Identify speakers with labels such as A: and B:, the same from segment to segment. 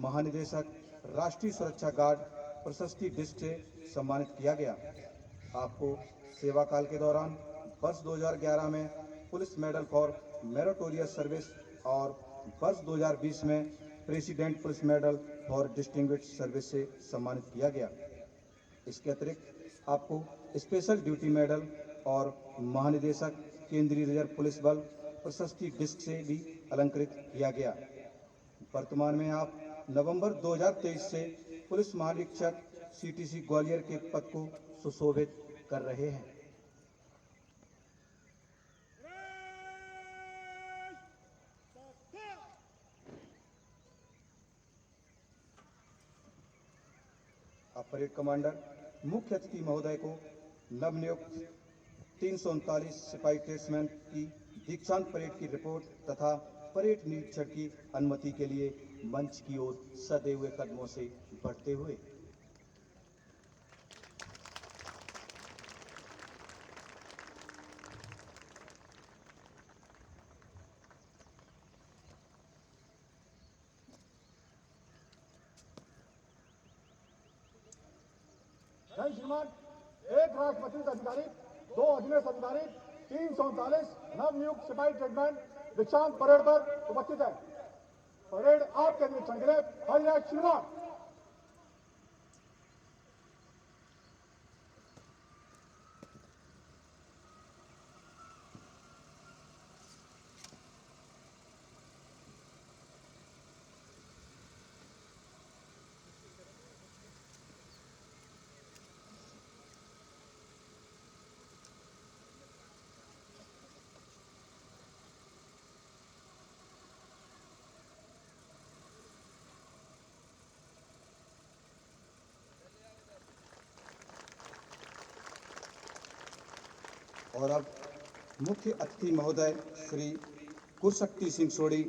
A: महानिदेशक राष्ट्रीय सुरक्षा गार्ड प्रशस्ति डिस्क से सम्मानित किया गया। आपको सेवा काल के दौरान वर्ष 2011 में police medal for meritorious service और वर्ष 2020 में president police medal for distinguished service से सम्मानित किया गया। इसके अतिरिक्त आपको स्पेशल ड्यूटी मेडल और महानिदेशक केंद्रीय रिजर्व पुलिस बल प्रशस्ति डिस्क से भी अलंकृत किया गया। वर्तमान में आप नवंबर 2023 से पुलिस महानिरीक्षक सीटीसी ग्वालियर के पद को सुशोभित कर रहे हैं। अब परेड कमांडर मुख्य अतिथि महोदय को नवनियुक्त 339 सिपाही ट्रेड्समैन की दीक्षांत परेड की रिपोर्ट तथा परेड निरीक्षण की अनुमति के लिए मंच की ओर सधे हुए कदमों से बढ़ते हुए
B: श्रीमान, एक राष्ट्रपति अधिकारी, 2 अधीनस्थ अधिकारी, 339 नवनियुक्त सिपाही ट्रेडमैन दीक्षांत परेड पर उपस्थित है। परेड आपके निरीक्षण के लिए हरियाणा श्रीमान।
A: और अब मुख्य अतिथि महोदय श्री कुरशक्ति सिंह सोढ़ी,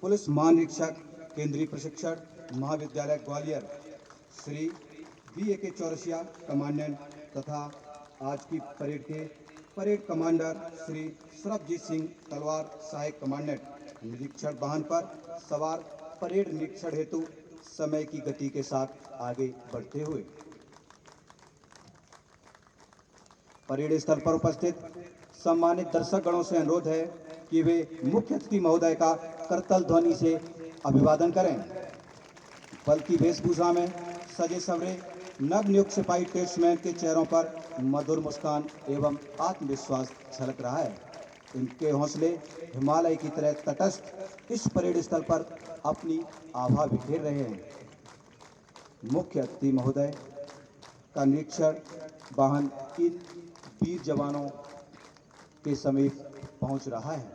A: पुलिस महानिरीक्षक केंद्रीय प्रशिक्षण महाविद्यालय ग्वालियर, श्री BAK चौरसिया कमांडेंट तथा आज की परेड के परेड कमांडर श्री सरबजीत सिंह तलवार सहायक कमांडेंट, निरीक्षण वाहन पर सवार परेड निरीक्षण हेतु समय की गति के साथ आगे बढ़ते हुए परेड स्थल पर उपस्थित सम्मानित दर्शक गणों से अनुरोध है कि वे मुख्य अतिथि महोदय का करतल ध्वनि से अभिवादन करें। बल की वेशभूषा में सजे सवरे नवनियुक्त सिपाही ट्रेड्समैन के चेहरों पर मधुर मुस्कान एवं आत्मविश्वास झलक रहा है। इनके हौसले हिमालय की तरह तटस्थ इस परेड स्थल पर अपनी आभा बिखेर रहे हैं। मुख्य अतिथि महोदय का निरीक्षण वाहन इन वीर जवानों के समीप पहुंच रहा है।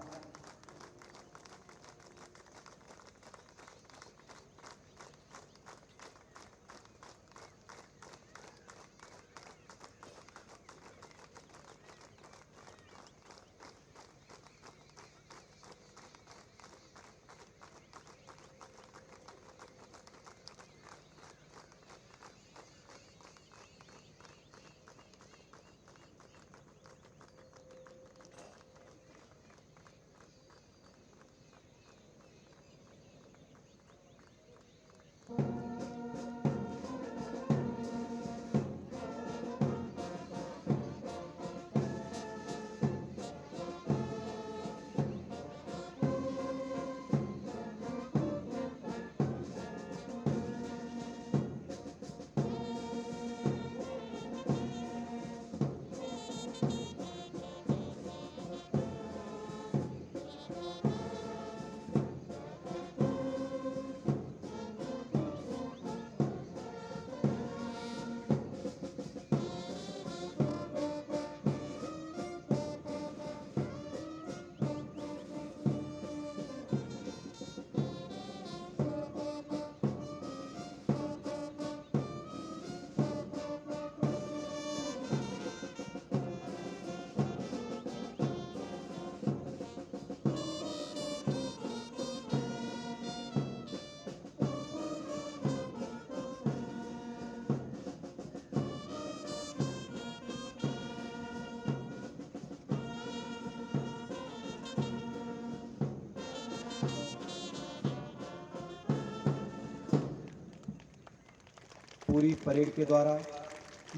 A: पूरी परेड के द्वारा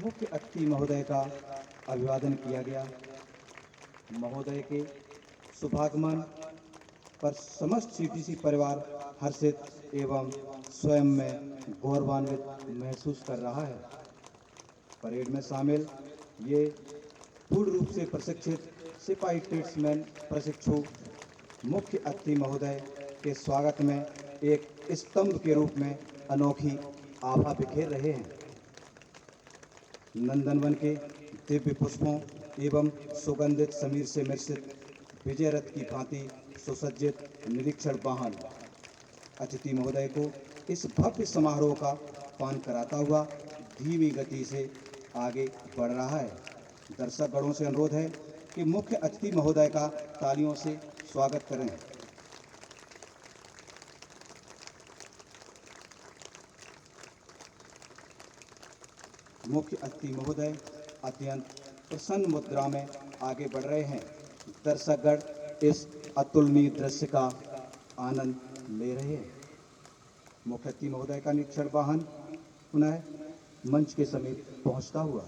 A: मुख्य अतिथि महोदय का अभिवादन किया गया। महोदय के शुभागमन पर समस्त सीटीसी परिवार हर्षित एवं स्वयं में गौरवान्वित महसूस कर रहा है। परेड में शामिल ये पूर्ण रूप से प्रशिक्षित सिपाही ट्रेड्समैन प्रशिक्षु मुख्य अतिथि महोदय के स्वागत में एक स्तंभ के रूप में अनोखी आभा बिखेर रहे हैं। नंदनवन के दिव्य पुष्पों एवं सुगंधित समीर से मिश्रित विजय रथ की भांति सुसज्जित निरीक्षण वाहन अतिथि महोदय को इस भव्य समारोह का पान कराता हुआ धीमी गति से आगे बढ़ रहा है। दर्शकगणों से अनुरोध है कि मुख्य अतिथि महोदय का तालियों से स्वागत करें। मुख्य अतिथि महोदय अत्यंत प्रसन्न मुद्रा में आगे बढ़ रहे हैं। दर्शकगण इस अतुलनीय दृश्य का आनंद ले रहे हैं। मुख्य अतिथि महोदय का निरीक्षण वाहन पुनः मंच के समीप पहुंचता हुआ।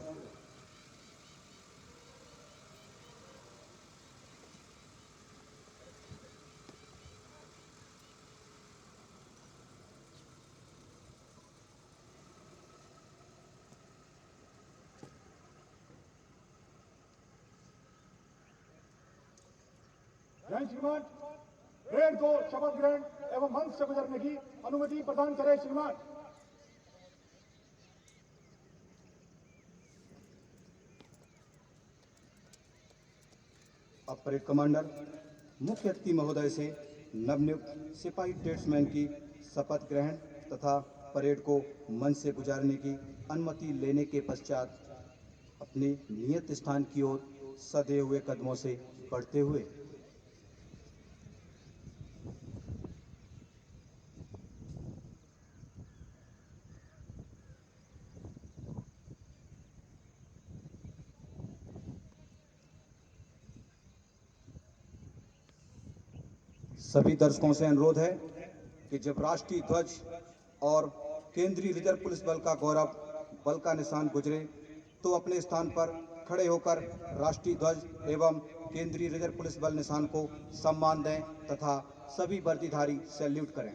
B: जय श्रीमान, परेड को शपथ ग्रहण एवं मंच से गुजरने की अनुमति प्रदान करें श्रीमान।
A: अब परेड कमांडर मुख्य अतिथि महोदय से नवनियुक्त सिपाही ट्रेड्समैन की शपथ ग्रहण तथा परेड को मंच से गुजारने की अनुमति लेने के पश्चात अपने नियत स्थान की ओर सधे हुए कदमों से बढ़ते हुए सभी दर्शकों से अनुरोध है कि जब राष्ट्रीय ध्वज और केंद्रीय रिजर्व पुलिस बल का गौरव बल का निशान गुजरे तो अपने स्थान पर खड़े होकर राष्ट्रीय ध्वज एवं केंद्रीय रिजर्व पुलिस बल निशान को सम्मान दें तथा सभी वर्दीधारी सैल्यूट करें।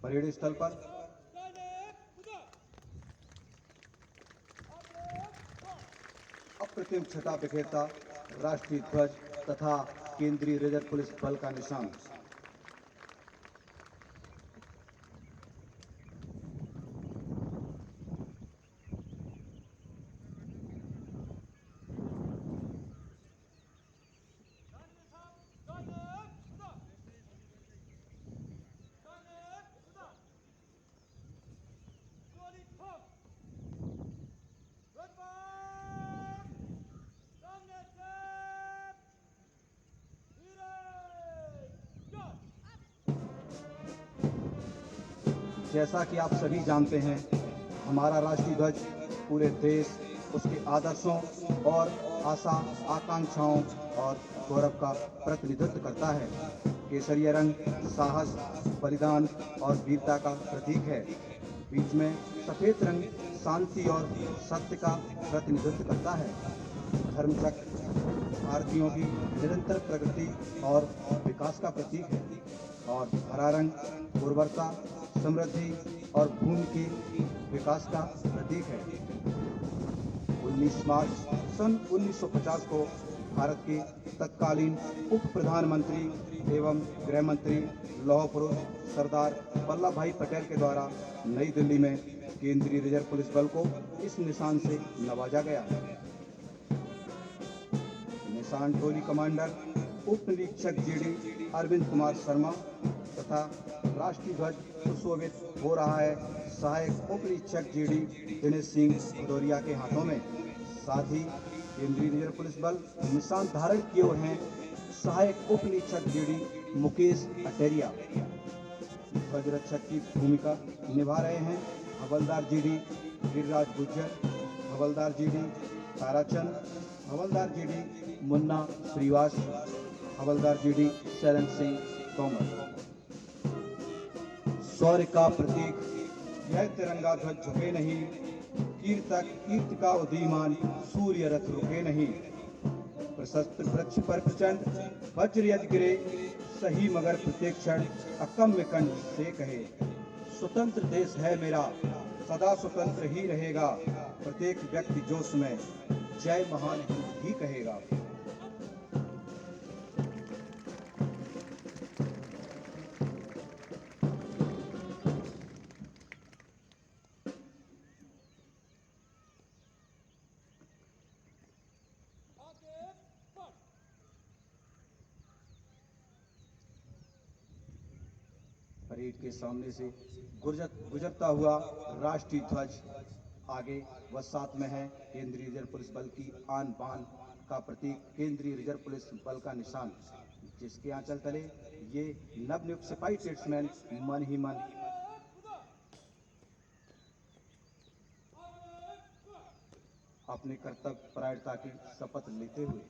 A: परेड स्थल पर अप्रतिम छटा बिखेरता राष्ट्रीय ध्वज तथा केंद्रीय रिजर्व पुलिस बल का निशान। जैसा कि आप सभी जानते हैं, हमारा राष्ट्रीय ध्वज पूरे देश, उसके आदर्शों और आशा आकांक्षाओं और गौरव का प्रतिनिधित्व करता है। केसरिया रंग साहस, बलिदान और वीरता का प्रतीक है। बीच में सफेद रंग शांति और सत्य का प्रतिनिधित्व करता है। धर्मचक्र भारतीयों की निरंतर प्रगति और विकास का प्रतीक है और हरा रंग उर्वरता, समृद्धि और भूमि के विकास का प्रतीक है। 19 मार्च सन 1950 को भारत के तत्कालीन उप प्रधानमंत्री एवं गृह मंत्री लौह पुरुष सरदार वल्लभ भाई पटेल के द्वारा नई दिल्ली में केंद्रीय रिजर्व पुलिस बल को इस निशान से नवाजा गया। निशान टोली कमांडर उप निरीक्षक जीडी अरविंद कुमार शर्मा तथा राष्ट्रीय ध्वज सुशोभित हो रहा है सहायक उप निरीक्षक जीडी दिनेश सिंह भदौरिया के हाथों में। साथ ही केंद्रीय रिजर्व पुलिस बल निशान धारण किए हुए हैं सहायक उप निरीक्षक जीडी मुकेश अटेरिया। ध्वज रक्षक की भूमिका निभा रहे हैं हवलदार जीडी गिरिराज गुज्जर, हवलदार जीडी ताराचंद, हवलदार जीडी मुन्ना श्रीवास, हवलदार जीडी शरण सिंह तोमर। शौर्य का प्रतीक यह तिरंगा ध्वज झुके नहीं, कीर्ति का उदीयमान सूर्य रथ रुके नहीं। प्रशस्त्र वृक्ष पर प्रचंड वज्र यदि गिरे, सही मगर प्रत्येक क्षण अकम्य कंठ से कहे। स्वतंत्र देश है मेरा, सदा स्वतंत्र ही रहेगा। प्रत्येक व्यक्ति जोश में जय महान हिंद ही कहेगा। परेड के सामने से गुजरता हुआ राष्ट्रीय ध्वज आगे व साथ में है केंद्रीय रिजर्व पुलिस बल की आन बान का प्रतीक केंद्रीय रिजर्व पुलिस बल का निशान, जिसके आंचल तले ये नवनियुक्त सिपाही ट्रेड्समैन मन ही मन अपने कर्तव्य परायणता की शपथ लेते हुए।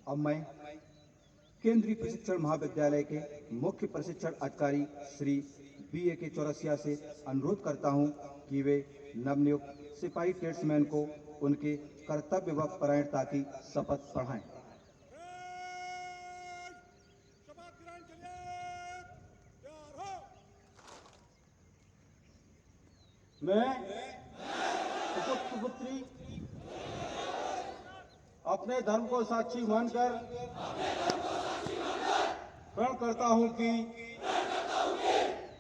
A: अब मैं केंद्रीय प्रशिक्षण महाविद्यालय के मुख्य प्रशिक्षण अधिकारी श्री BAK चौरसिया से अनुरोध करता हूं कि वे नवनियुक्त सिपाही ट्रेड्समैन को उनके कर्तव्य व परायणता की शपथ पढ़ाएं।
B: मैं सुपुत्री अपने धर्म को साक्षी मानकर प्रण करता हूं कि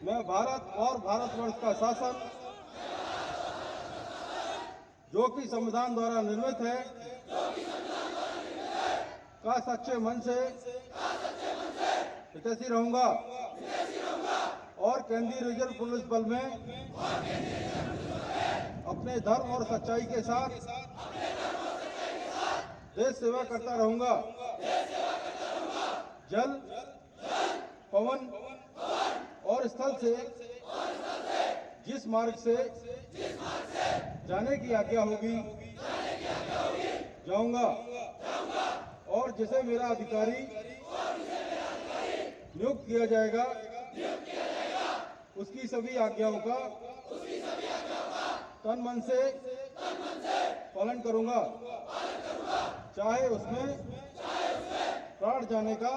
B: मैं भारत और भारतवर्ष का शासन, जो कि संविधान द्वारा निर्मित है, का सच्चे मन से हितैषी रहूंगा और केंद्रीय रिजर्व पुलिस बल में अपने धर्म और सच्चाई के साथ देश सेवा करता रहूंगा। जल, पवन और स्थल से जिस मार्ग से जाने की आज्ञा होगी जाऊंगा और जिसे मेरा अधिकारी नियुक्त किया जाएगा उसकी सभी आज्ञाओं का तन मन से पालन करूंगा, चाहे उसमें प्राण जाने का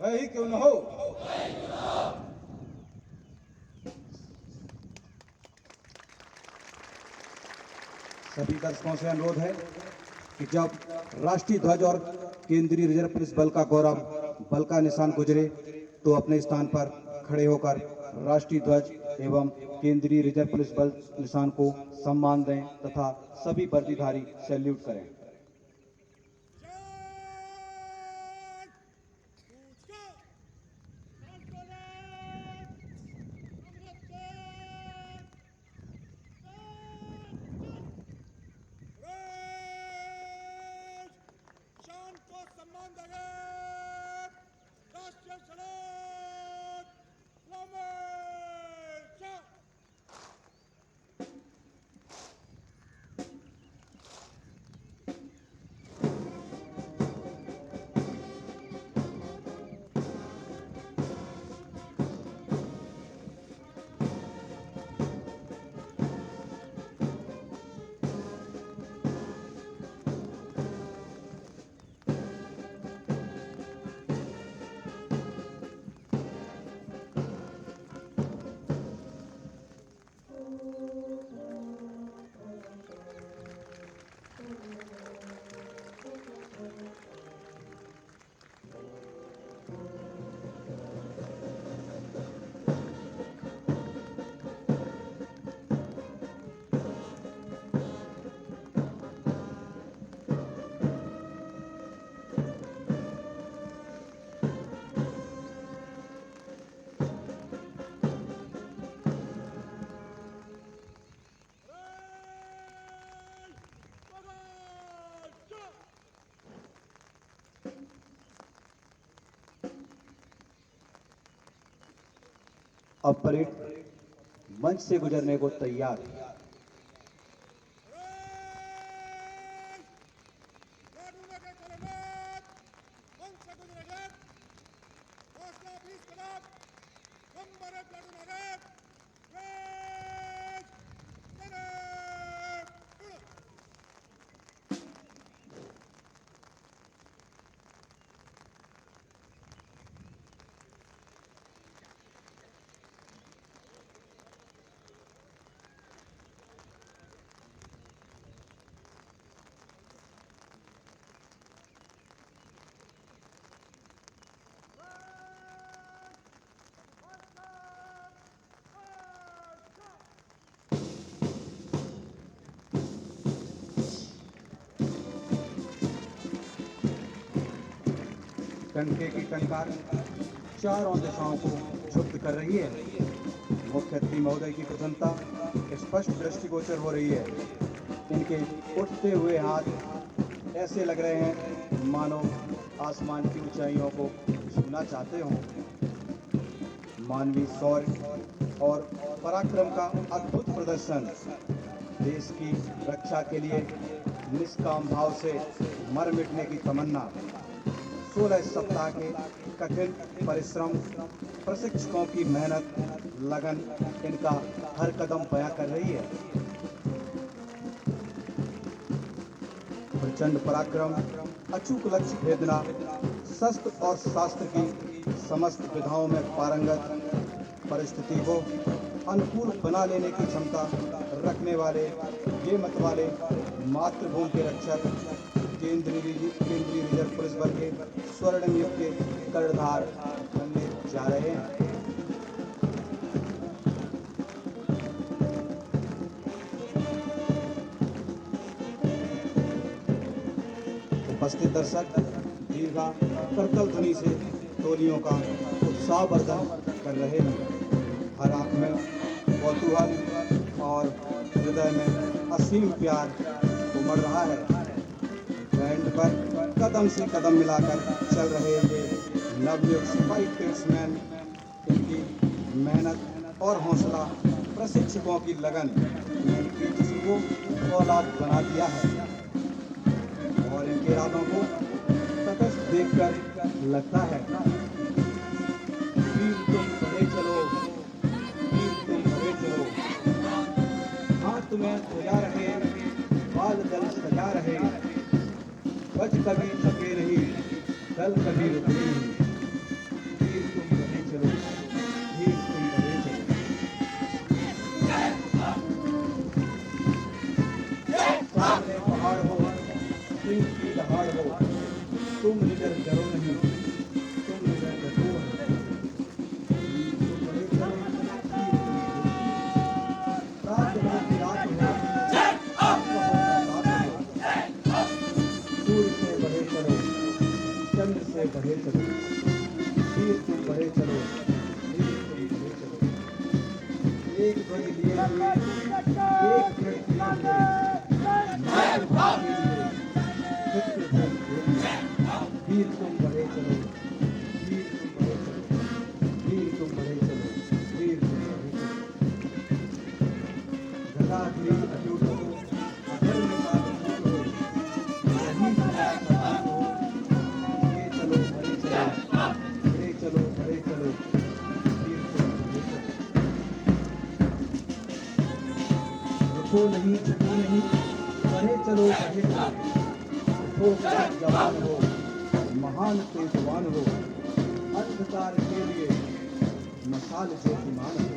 B: भय ही क्यों न हो।
A: सभी दर्शकों से अनुरोध है कि जब राष्ट्रीय ध्वज और केंद्रीय रिजर्व पुलिस बल का गौरव बल का निशान गुजरे तो अपने स्थान पर खड़े होकर राष्ट्रीय ध्वज एवं केंद्रीय रिजर्व पुलिस बल निशान को सम्मान दें तथा सभी वर्दीधारी सैल्यूट करें।
C: शान को सम्मान देंगे। राष्ट्रीय सैल्यूट। लंबे
A: अब परेड मंच से गुजरने को तैयार। टंके की टंकार चारों दिशाओं को क्षुब्ध कर रही है। मुख्यमंत्री महोदय की प्रसन्नता स्पष्ट दृष्टिगोचर हो रही है। इनके उठते हुए हाथ ऐसे लग रहे हैं मानो आसमान की ऊंचाइयों को छूना चाहते हों। मानवीय शौर्य और पराक्रम का अद्भुत प्रदर्शन, देश की रक्षा के लिए निष्काम भाव से मर मिटने की तमन्ना, 16 सप्ताह के कठिन परिश्रम, प्रशिक्षकों की मेहनत, लगन इनका हर कदम बयां कर रही है। प्रचंड पराक्रम, अचूक लक्ष्य भेदना, शस्त्र और शास्त्र की समस्त विधाओं में पारंगत, परिस्थिति को अनुकूल बना लेने की क्षमता रखने वाले ये मत वाले मातृभूमि के रक्षक केंद्रीय रिजर्व पुलिस बल के स्वर्णिम युग के कर्णधार बनने जा रहे हैं। उपस्थित दर्शक दीर्घा करतल ध्वनि से टोलियों का उत्साहवर्धन कर रहे हैं। हर आंख में कौतूहल और हृदय में असीम प्यार उमड़ रहा है। बैंड पर कदम से कदम मिलाकर चल रहे ये नवनियुक्त सिपाही ट्रेड्समैन, इनकी मेहनत और हौसला, प्रशिक्षकों की लगन ने इनकी जिस्म को औलाद बना दिया है और इनके इरादों को तटस्थ देखकर लगता है वीर तुम बढ़े चलो, वीर तुम बढ़े चलो। हाथ में सजा रहे, बाल दल सजा रहे, बच कभी थके नहीं, दल कभी रुके नहीं। वीर तुम बढ़े चलो, वीर तुम बढ़े चलो। वीर की दहाड़ हो, तुम निडर डरो नहीं, तुम निडर डरो नहीं। वीर तुम बढ़े चलो, रात हो कि रात हो, आपका हो प्रताप हो। सूर्य से बढ़े चलो, चंद्र से बढ़े चलो, वीर तुम बढ़े चलो, वीर तुम बढ़े चलो। एक ध्वज लिए हुए, एक दृढ़ किए हुए, मातृभूमि के लिए, पितृभूमि के लिए। वीर तुम बढ़े चलो, वीर तुम बढ़े चलो, वीर तुम बढ़े चलो, वीर तुम बढ़े चलो। घटा ध्वज अटूट हो, अधर्म का अटूट हो, सही सदा समान हो। ये चलो बढ़े चलो, बढ़े चलो, बढ़े चलो, वीर तुम बढ़े चलो। रुको नहीं, झुको नहीं, बढ़े चलो, बढ़े चलो। उठो जवान हो, महान तेजवान हो, अंधकार के लिए मशाल ज्योतिमान हो।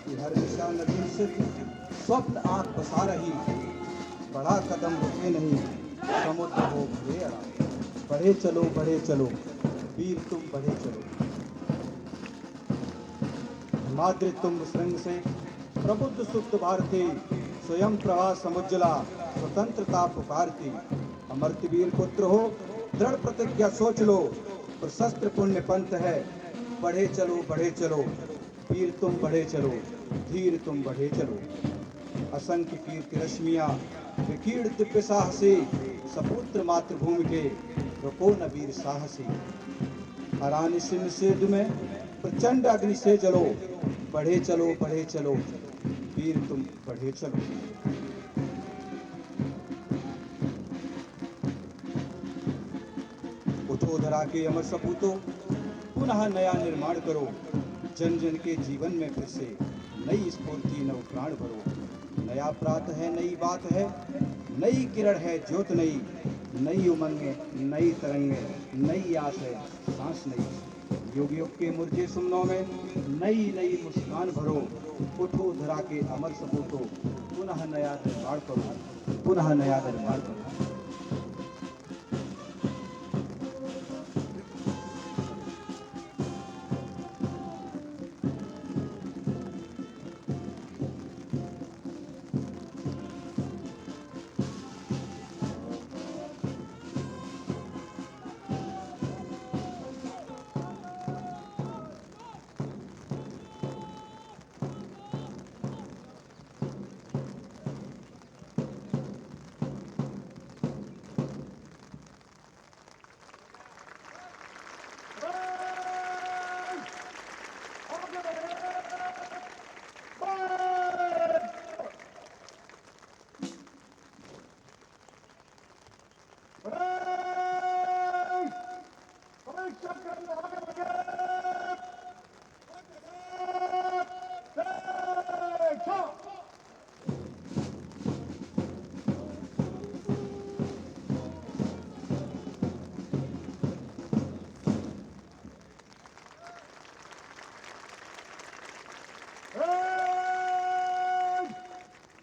A: कि हर दिशा नदी से स्वप्न आग बसा रही, बड़ा कदम रुके नहीं, समुद्र हो भरे अड़ा। बढ़े चलो, बढ़े चलो, वीर तुम बढ़े चलो। हिमाद्रि तुंग श्रृंग से प्रबुद्ध सुप्त भारती, स्वयं प्रभा समुज्जला, स्वतंत्रता पुकारती। अमर्त्य वीर पुत्र हो, दृढ़ प्रतिज्ञा सोच लो, प्रशस्त्र पुण्य पंथ है। बढ़े चलो, बढ़े चलो, वीर तुम बढ़े चलो, धीर तुम बढ़े चलो। असंख्य कीर्ति रश्मियां, विकीर्ण दिव्य साहसी, सपुत्र मातृभूमि के, रुको न वीर साहसी। हरानी सिंह सेध में प्रचंड अग्नि से जलो, बढ़े चलो, बढ़े चलो, वीर तुम बढ़े चलो। उठो धरा के अमर सपूतों, पुनः नया निर्माण करो। जन जन के जीवन में फिर से नई स्फूर्ति, नव प्राण भरो। नया प्रात है, नई बात है, नई किरण है, ज्योत नई, नई उमंगे, नई तरंगे, नई आस है, सांस नई। युग युग के मुर्जे सुमनों में नई नई मुस्कान भरो। उठो धरा के अमर सपूतों, पुनः नया निर्माण करो, पुनः नया निर्माण करो।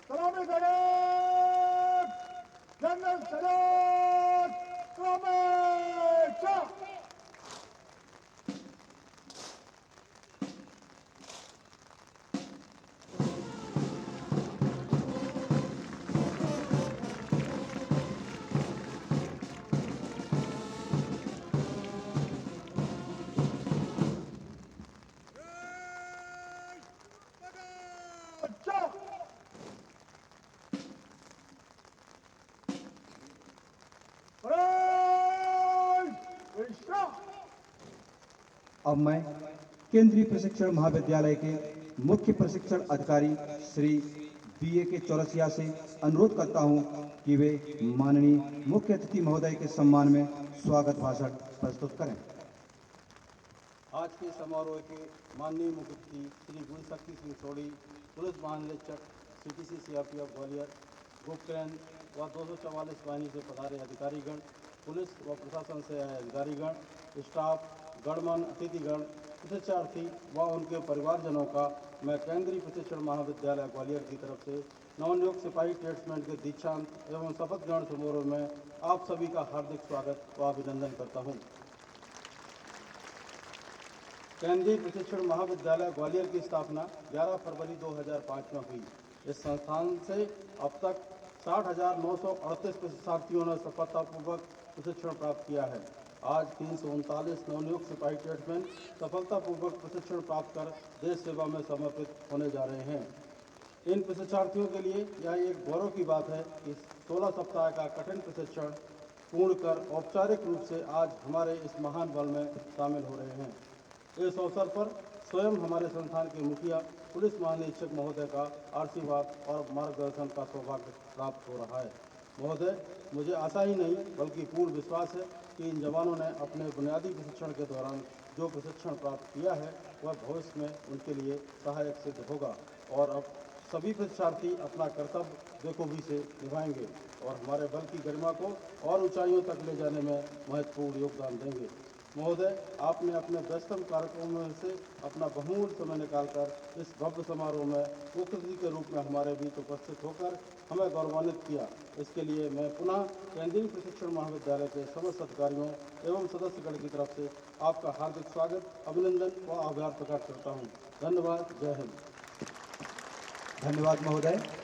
B: सलामी सलाम, जनरल सलाम, क्रमशः।
A: अब मैं केंद्रीय प्रशिक्षण महाविद्यालय के मुख्य प्रशिक्षण अधिकारी श्री BA के चौरसिया से अनुरोध करता हूं कि वे माननीय मुख्य अतिथि महोदय के सम्मान में स्वागत भाषण प्रस्तुत करें।
D: आज के समारोह के माननीय मुख्य अतिथि श्री गुणशक्ति सिंह सोढ़ी, पुलिस महानिरीक्षक CTC CRPF ग्वालियर, गुप्तरैन व 244 वाहिनी से पधारे अधिकारीगण, पुलिस व प्रशासन से आए अधिकारीगण, स्टाफ, गणमान्य अतिथिगण, प्रशिक्षार्थी व उनके परिवारजनों का मैं केंद्रीय प्रशिक्षण महाविद्यालय ग्वालियर की तरफ से नवनियुक्त सिपाही ट्रेड्समैन के दीक्षांत एवं शपथ ग्रहण समारोह में आप सभी का हार्दिक स्वागत व अभिनंदन करता हूं। केंद्रीय प्रशिक्षण महाविद्यालय ग्वालियर की स्थापना 11 फरवरी 2005 में हुई। इस संस्थान से अब तक 60,938 प्रशिक्षार्थियों ने सफलतापूर्वक प्रशिक्षण प्राप्त किया है। आज 339 नवनियुक्त सिपाही ट्रेड्समैन सफलतापूर्वक प्रशिक्षण प्राप्त कर देश सेवा में समर्पित होने जा रहे हैं। इन प्रशिक्षार्थियों के लिए यह एक गौरव की बात है कि 16 सप्ताह का कठिन प्रशिक्षण पूर्ण कर औपचारिक रूप से आज हमारे इस महान बल में शामिल हो रहे हैं। इस अवसर पर स्वयं हमारे संस्थान के मुखिया पुलिस महानिरीक्षक महोदय का आशीर्वाद और मार्गदर्शन का सौभाग्य प्राप्त हो रहा है। महोदय, मुझे आशा ही नहीं बल्कि पूर्ण विश्वास है कि इन जवानों ने अपने बुनियादी प्रशिक्षण के दौरान जो प्रशिक्षण प्राप्त किया है वह भविष्य में उनके लिए सहायक सिद्ध होगा और अब सभी प्रशिक्षार्थी अपना कर्तव्य बेखूबी से निभाएंगे और हमारे बल की गरिमा को और ऊंचाइयों तक ले जाने में महत्वपूर्ण योगदान देंगे। महोदय, आपने अपने व्यस्तम कार्यक्रमों में से अपना बहुमूल्य समय निकालकर इस भव्य समारोह में मुख्य अतिथि के रूप में हमारे बीच उपस्थित होकर हमें गौरवान्वित किया। इसके लिए मैं पुनः केंद्रीय प्रशिक्षण महाविद्यालय के समस्त अधिकारियों एवं सदस्यगण की तरफ से आपका हार्दिक स्वागत, अभिनंदन व आभार प्रकट करता हूँ। धन्यवाद। जय हिंद।
A: धन्यवाद महोदय।